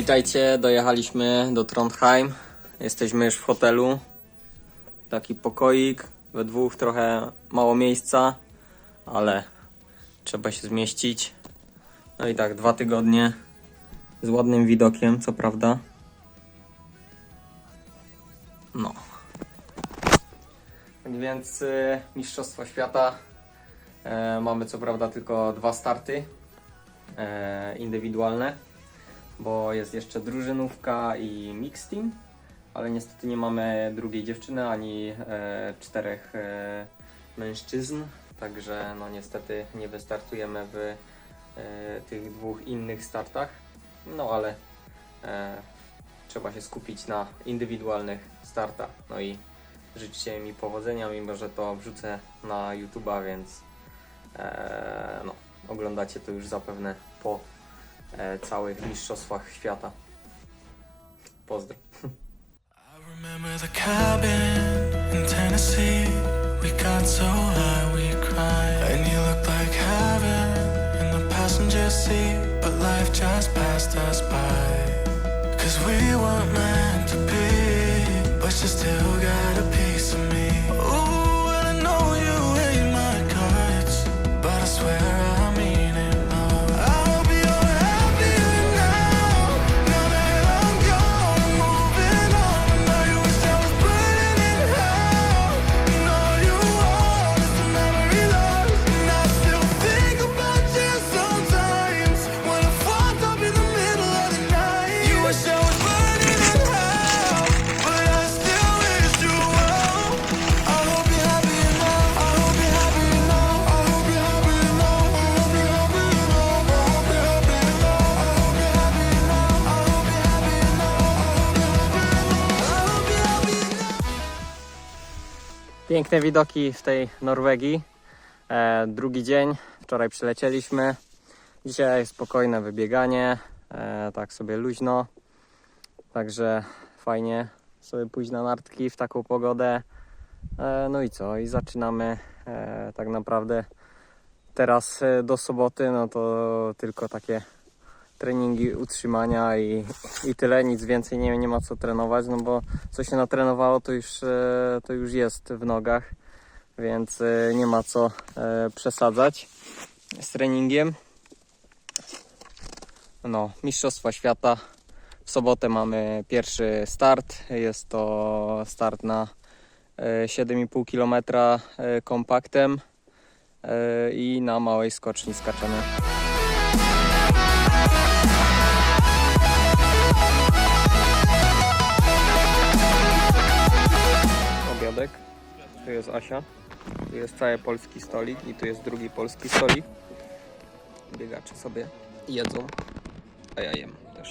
Witajcie, dojechaliśmy do Trondheim. Jesteśmy już w hotelu. Taki pokoik, we dwóch trochę mało miejsca, ale trzeba się zmieścić. No i tak, 2 tygodnie z ładnym widokiem, co prawda. No. Tak więc Mistrzostwa Świata. Mamy co prawda tylko 2 starty indywidualne, bo jest jeszcze drużynówka i mixed team, ale niestety nie mamy drugiej dziewczyny ani 4 mężczyzn, także no niestety nie wystartujemy w tych 2 innych startach, no ale trzeba się skupić na indywidualnych startach. No i życzcie mi powodzenia, mimo że to wrzucę na YouTube'a, więc no, oglądacie to już zapewne po całych mistrzostwach świata. Pozdro. Remember the cabin in Tennessee. We got so high we cried, and you looked like heaven in the passenger seat, but life just passed us by. 'Cause we weren't meant to be, but you still got a piece of me. Ooh, and I know you hate my guts, but I swear I mean it, love. I hope you're happier now, now that I'm gone and moving on. I know you wish I was burning in hell, and all you want is a memory lost. And I still think about you sometimes, when I fucked up in the middle of the night. You wish I was burning in hell, but I still wish you well. I hope you're happier now, I hope you're happier now, I hope you're happier now, I hope you're happier now, I hope you're happier now, I hope you're happier now, I hope you're happier now, I hope you're happier now. Piękne widoki w tej Norwegii. Drugi dzień, wczoraj przylecieliśmy. Dzisiaj spokojne wybieganie, tak sobie luźno. Także fajnie sobie pójść na nartki w taką pogodę. No i co? I zaczynamy tak naprawdę teraz do soboty, no to tylko takie treningi utrzymania i tyle, nic więcej nie ma co trenować, no bo co się natrenowało to już jest w nogach, więc nie ma co przesadzać z treningiem. No, Mistrzostwa Świata. W sobotę mamy pierwszy start, jest to start na 7,5 km kompaktem i na małej skoczni skaczemy. Obiadek, tu jest Asia, tu jest cały polski stolik i tu jest drugi polski stolik. Biegacze sobie jedzą, a ja jem też.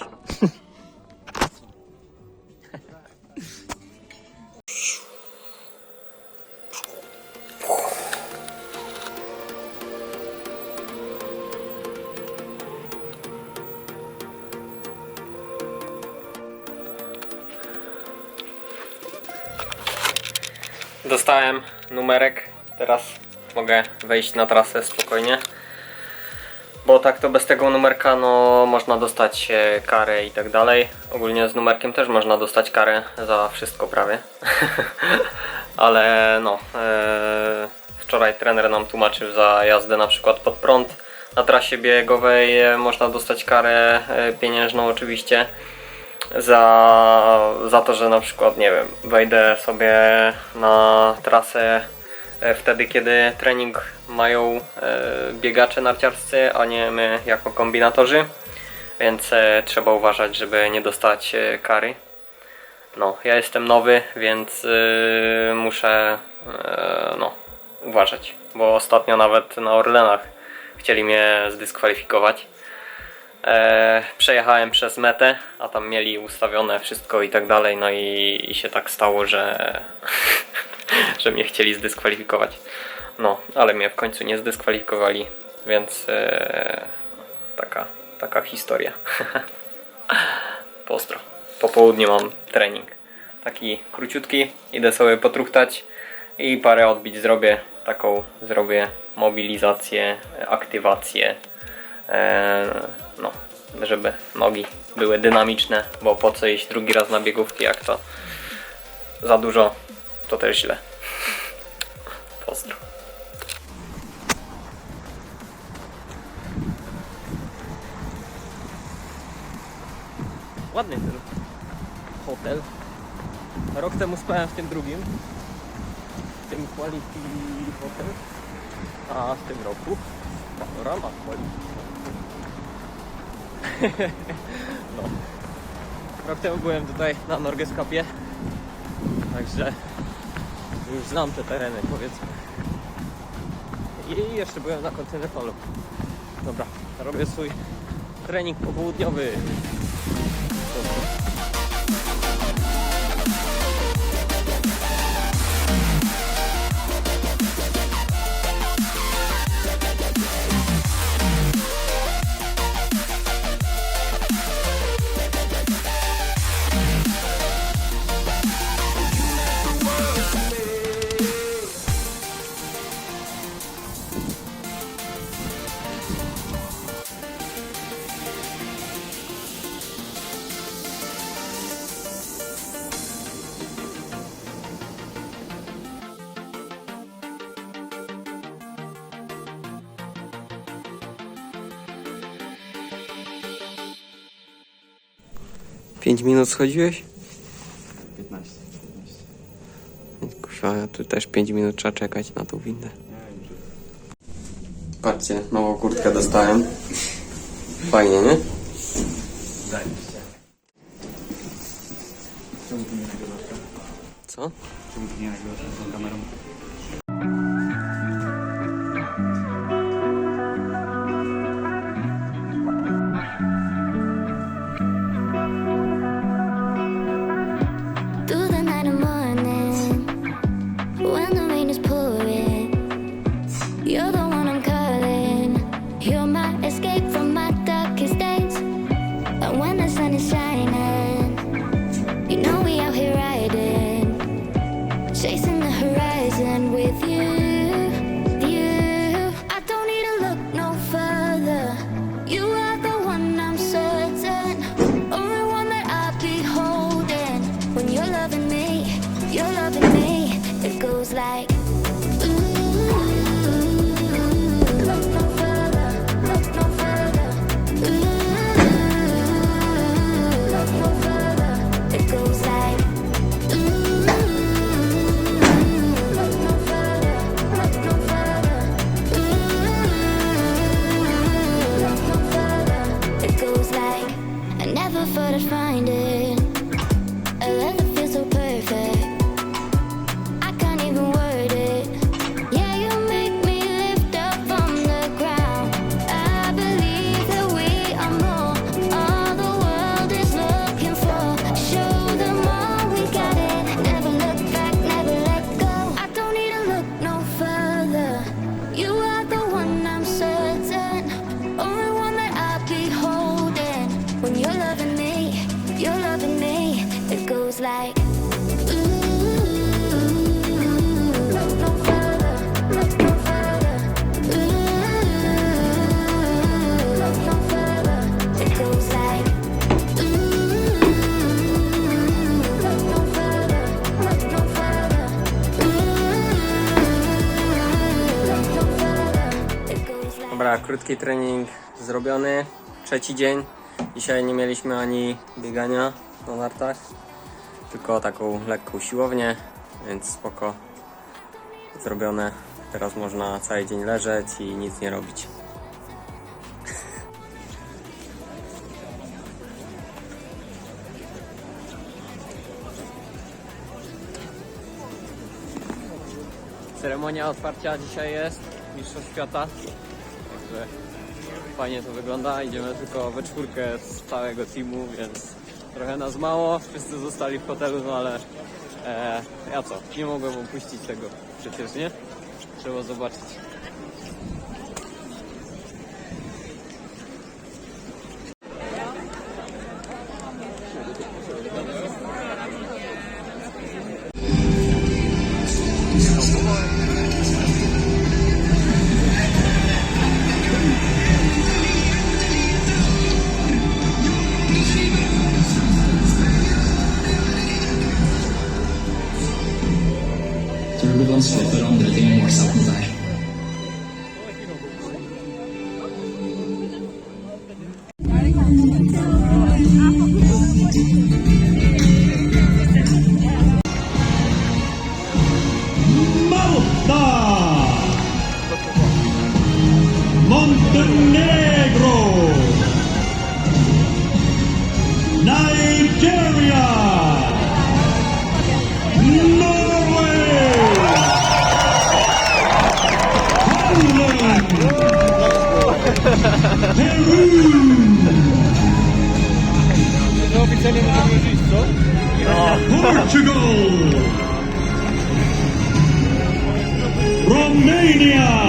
Dostałem numerek, teraz mogę wejść na trasę spokojnie, bo tak to bez tego numerka no można dostać karę i tak dalej. Ogólnie z numerkiem też można dostać karę za wszystko prawie. Ale no wczoraj trener nam tłumaczył za jazdę na przykład pod prąd na trasie biegowej można dostać karę pieniężną oczywiście. Za to, że na przykład, nie wiem, wejdę sobie na trasę wtedy, kiedy trening mają biegacze narciarscy, a nie my jako kombinatorzy, więc trzeba uważać, żeby nie dostać kary. No, ja jestem nowy, więc muszę no, uważać, bo ostatnio nawet na Orlenach chcieli mnie zdyskwalifikować. Przejechałem przez metę, a tam mieli ustawione wszystko i tak dalej, no i się tak stało, że że mnie chcieli zdyskwalifikować. No, ale mnie w końcu nie zdyskwalifikowali, więc taka historia. Pozdro. Po południu mam trening. Taki króciutki, idę sobie potruchtać i parę odbić zrobię. Taką zrobię mobilizację, aktywację, no, żeby nogi były dynamiczne, bo po co iść drugi raz na biegówki, jak to za dużo, to też źle. Pozdro. Ładny ten hotel. Rok temu spałem w tym drugim, w tym Quality Hotel, a w tym roku Panorama Quality. No. Rok temu byłem tutaj na Norgescapie, także już znam te tereny, powiedzmy. I jeszcze byłem na Continentalu. Dobra, robię swój trening popołudniowy. Pięć minut schodziłeś? 15. Kurwa, tu też 5 minut trzeba czekać na tą windę. Patrzcie, nową kurtkę dostałem. Fajnie, nie? Zajebiście. Czemu tu nie nagrywasz? Co? Czemu tu nie nagrywasz tą kamerą? Through the night and morning, when the rain is pouring, you're the one I'm calling. You're my escape from my darkest days. And when the sun is shining, you know we out here riding, chasing the horizon with you. I don't need to look no further. You are the one I'm certain, only one that I'll be holding. When you're loving me, it goes like ooh, look no further, look no further. Ooh, look no further. It goes like ooh, look no further, look no further. Ooh, look no further. It goes like I never thought I'd find it. A love that feels so perfect. I can't even word it. Yeah, you make me lift up from the ground. I believe that we are more. All the world is looking for. Show them all we got it. Never look back, never let go. I don't need to look no further. You are the one I'm certain, only one that I'll be holding. When you're loving me, it goes like ooh, look no further, look no further. Ooh, look no further. It goes like ooh, look no further, look no further. Ooh, look no further. It goes like Dobra, krótki trening zrobiony. Trzeci dzień. Dzisiaj nie mieliśmy ani biegania na nartach, tylko taką lekką siłownię, więc spoko zrobione. Teraz można cały dzień leżeć i nic nie robić. Ceremonia otwarcia dzisiaj jest, Mistrzostw Świata, także fajnie to wygląda. Idziemy tylko we czwórkę z całego teamu, więc trochę nas mało, wszyscy zostali w hotelu, no ale ja co, nie mogłem opuścić tego przecież, nie? Trzeba zobaczyć. oppmerksomhet der. Malta, Montenegro, Nigeria, Norway, Poland, Peru, Portugal, Romania.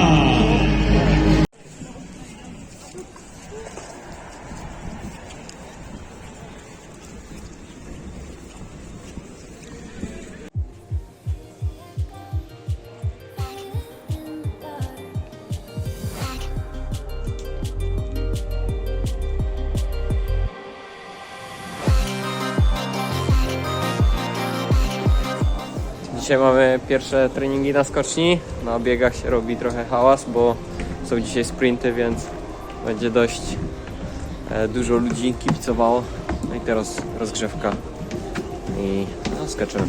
Dzisiaj mamy pierwsze treningi na skoczni. Na biegach się robi trochę hałas, bo są dzisiaj sprinty, więc będzie dość dużo ludzi kibicowało. No i teraz rozgrzewka i no, skaczemy.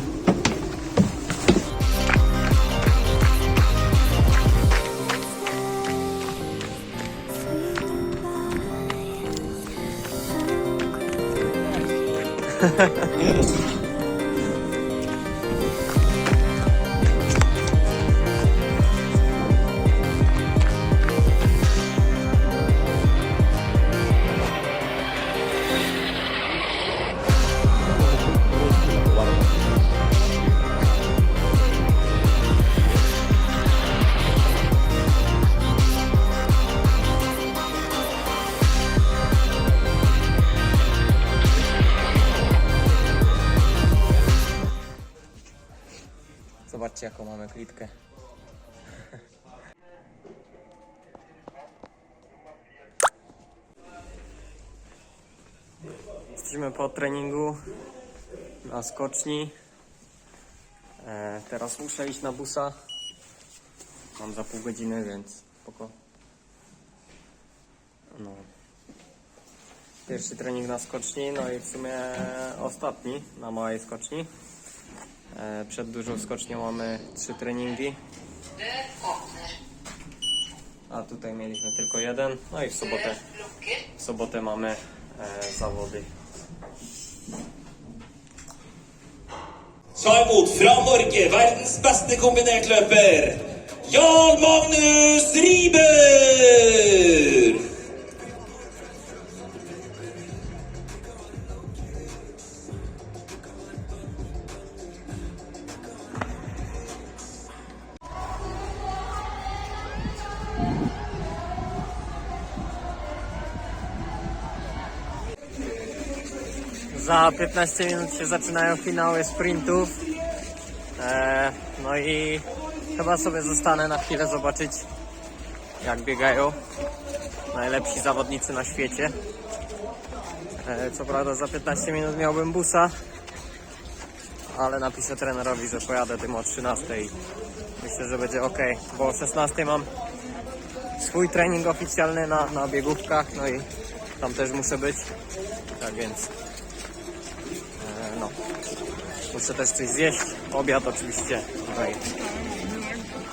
Zobaczcie, jaką mamy klitkę. Jesteśmy po treningu na skoczni. Teraz muszę iść na busa. Mam za pół godziny, więc spoko. No. Pierwszy trening na skoczni, no i w sumie ostatni na małej skoczni. Przed dużą skocznią mamy 3 treningi. A tutaj mieliśmy tylko jeden. No i w sobotę mamy zawody. Ta emot fra Norge, verdens beste kombinertløper, Jarl Magnus Riiber! Za 15 minut się zaczynają finały sprintów. No i chyba sobie zostanę na chwilę zobaczyć, jak biegają najlepsi zawodnicy na świecie. Co prawda za 15 minut miałbym busa, ale napiszę trenerowi, że pojadę tym o 13 i myślę, że będzie ok, bo o 16 mam swój trening oficjalny na biegówkach, no i tam też muszę być, tak więc no, muszę też coś zjeść, obiad oczywiście, no i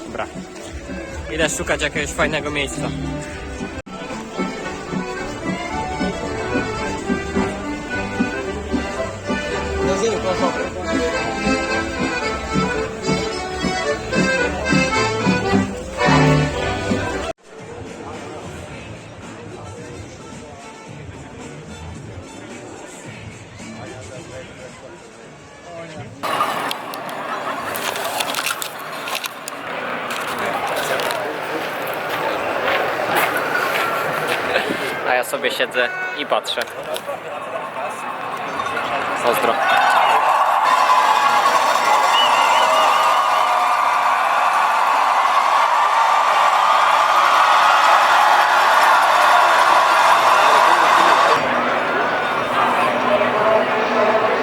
dobra, idę szukać jakiegoś fajnego miejsca. A ja sobie siedzę i patrzę. Pozdro.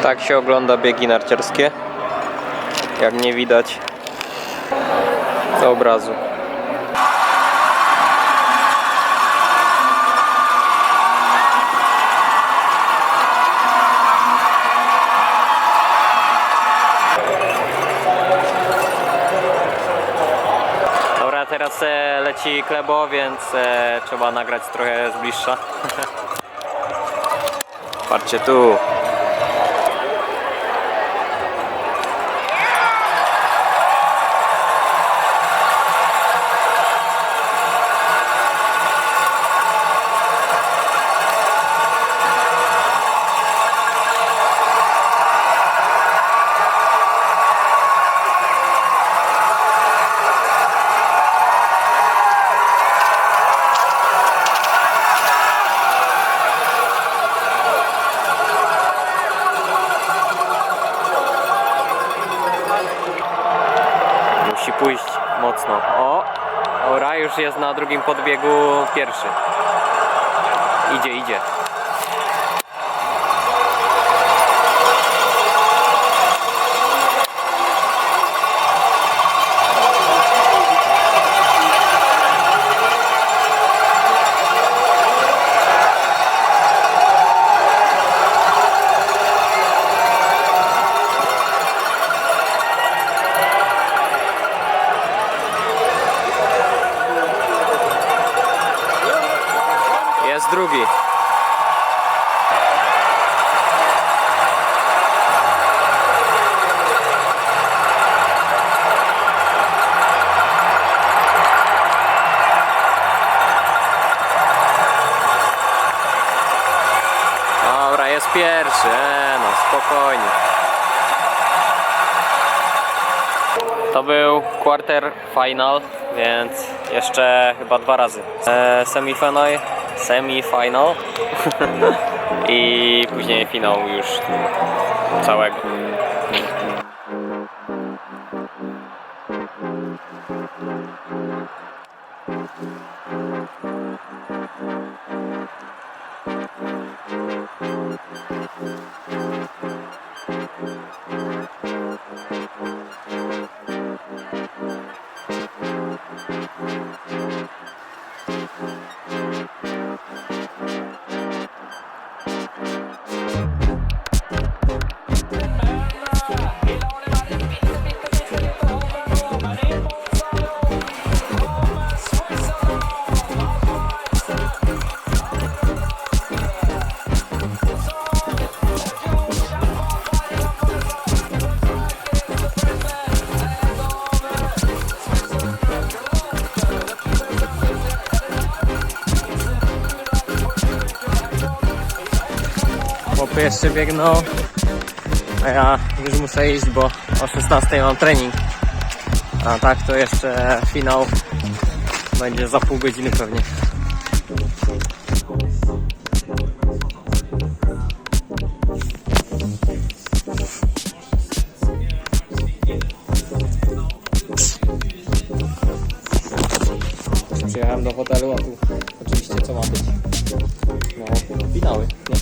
Tak się ogląda biegi narciarskie. Jak nie widać, Do obrazu. Dobra, teraz leci Klebo, więc trzeba nagrać trochę z bliższa. Patrzcie tu. Musi pójść mocno. O! Ora już jest na drugim podbiegu pierwszy. Idzie, idzie. Jest drugi. Dobra, jest pierwszy. No spokojnie. To był quarter final, więc jeszcze chyba 2 razy. Semifinal i później finał już całego. Chłopy jeszcze biegną, a ja już muszę iść, bo o 16 mam trening. A tak to jeszcze finał będzie za pół godziny pewnie. Przyjechałem do hotelu, a tu oczywiście co ma być? No, finały, nie?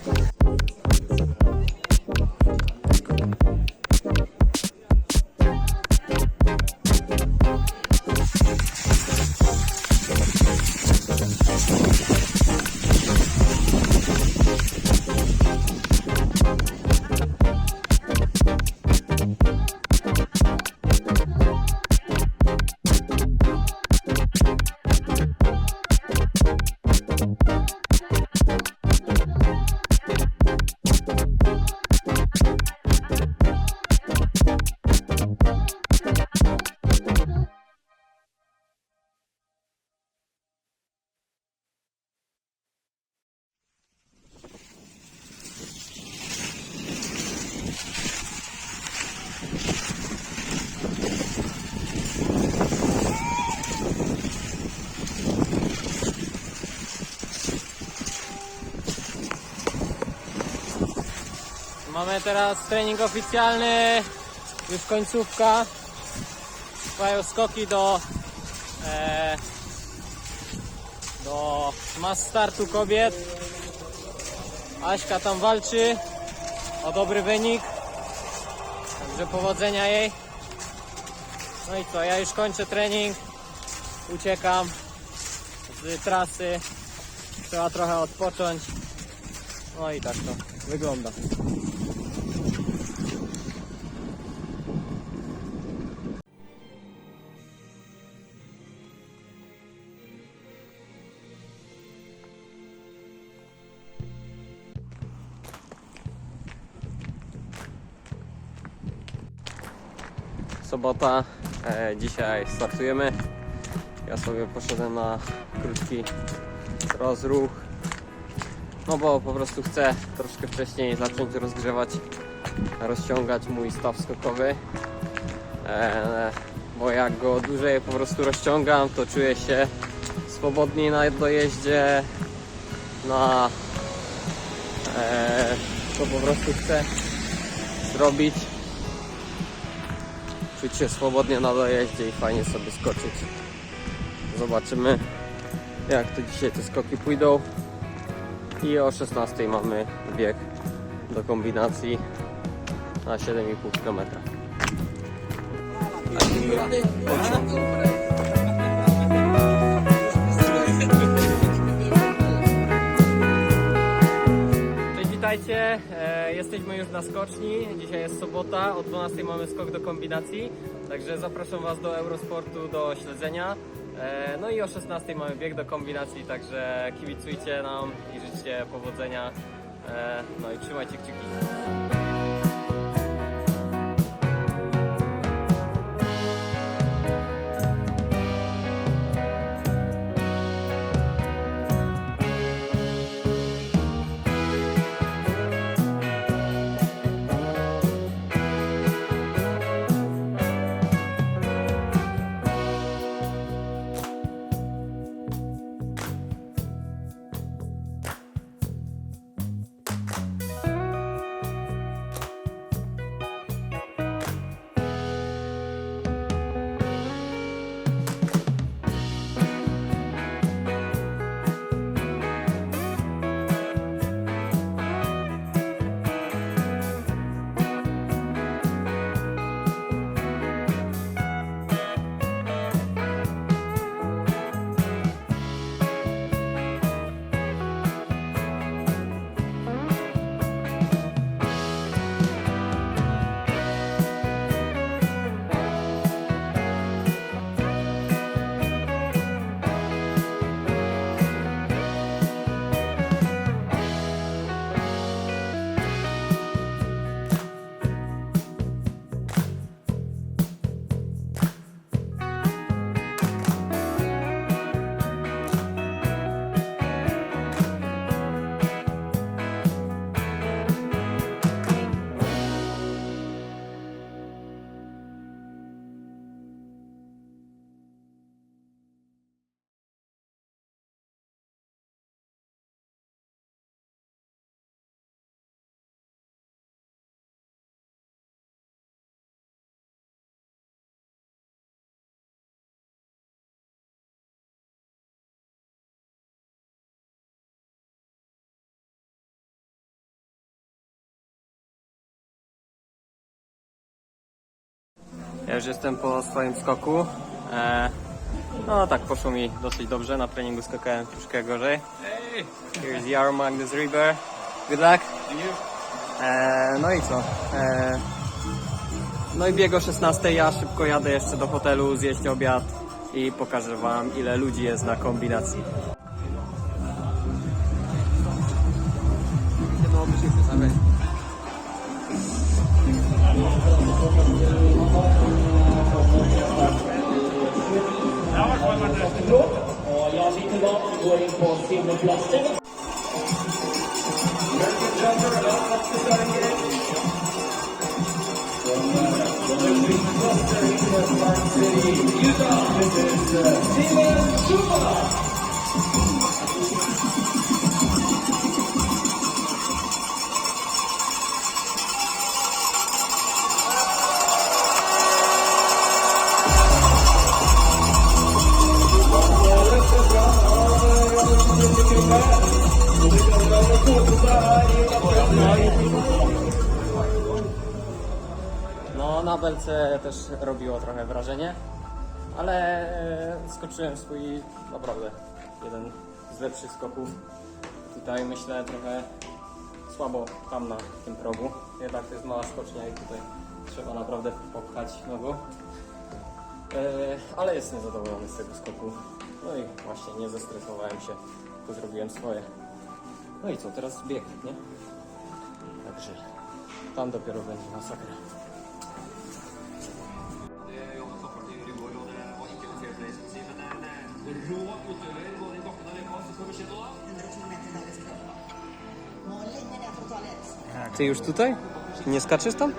Mamy teraz trening oficjalny, już końcówka. Trwają skoki do mass startu kobiet. Aśka tam walczy o dobry wynik, także powodzenia jej. No i co, ja już kończę trening. uciekam z trasy. Trzeba trochę odpocząć. No i tak to wygląda. Sobota, dzisiaj startujemy. Ja sobie poszedłem na krótki rozruch, no bo po prostu chcę troszkę wcześniej zacząć rozciągać mój staw skokowy, bo jak go dłużej po prostu rozciągam, to czuję się swobodniej na dojeździe, to po prostu chcę zrobić. Czuć się swobodnie na dojeździe i fajnie sobie skoczyć. Zobaczymy, jak to dzisiaj te skoki pójdą. I o 16 mamy bieg do kombinacji na 7,5 km. Cześć, witajcie. Jesteśmy już na skoczni. Dzisiaj jest sobota, o 12 mamy skok do kombinacji. Także zapraszam Was do Eurosportu do śledzenia. No i o 16 mamy bieg do kombinacji, także kibicujcie nam i życzcie powodzenia. No i trzymajcie kciuki. Ja już jestem po swoim skoku. No tak, poszło mi dosyć dobrze. Na treningu skakałem troszkę gorzej. Here's Jarl Magnus Rieber. Good luck. No i co? No i bieg o 16. Ja szybko jadę jeszcze do hotelu zjeść obiad i pokażę Wam, ile ludzi jest na kombinacji. No na belce też robiło trochę wrażenie, ale skoczyłem swój naprawdę jeden z lepszych skoków. Tutaj myślę trochę słabo tam na tym progu, jednak to jest mała skocznia i tutaj trzeba naprawdę popchać nogą. Ale jestem zadowolony z tego skoku. No i właśnie nie zestresowałem się, to zrobiłem swoje. No i co, teraz bieg, nie? Także tam dopiero będzie masakra. Ty już tutaj? Nie skaczesz tam?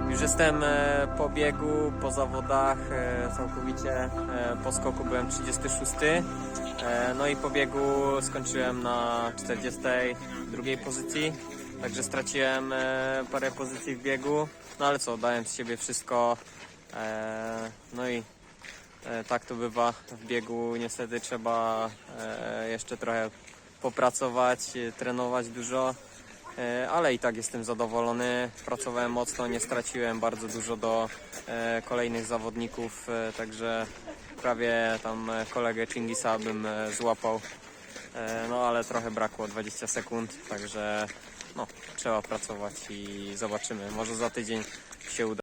Już jestem po biegu, po zawodach, całkowicie po skoku byłem 36, no i po biegu skończyłem na 42 pozycji, także straciłem parę pozycji w biegu, no ale co, dałem z siebie wszystko, no i tak to bywa w biegu, niestety trzeba jeszcze trochę popracować, trenować dużo. Ale i tak jestem zadowolony, pracowałem mocno, nie straciłem bardzo dużo do kolejnych zawodników, także prawie tam kolegę Chingisa bym złapał, no ale trochę brakło, 20 sekund, także no, trzeba pracować i zobaczymy, może za tydzień się uda.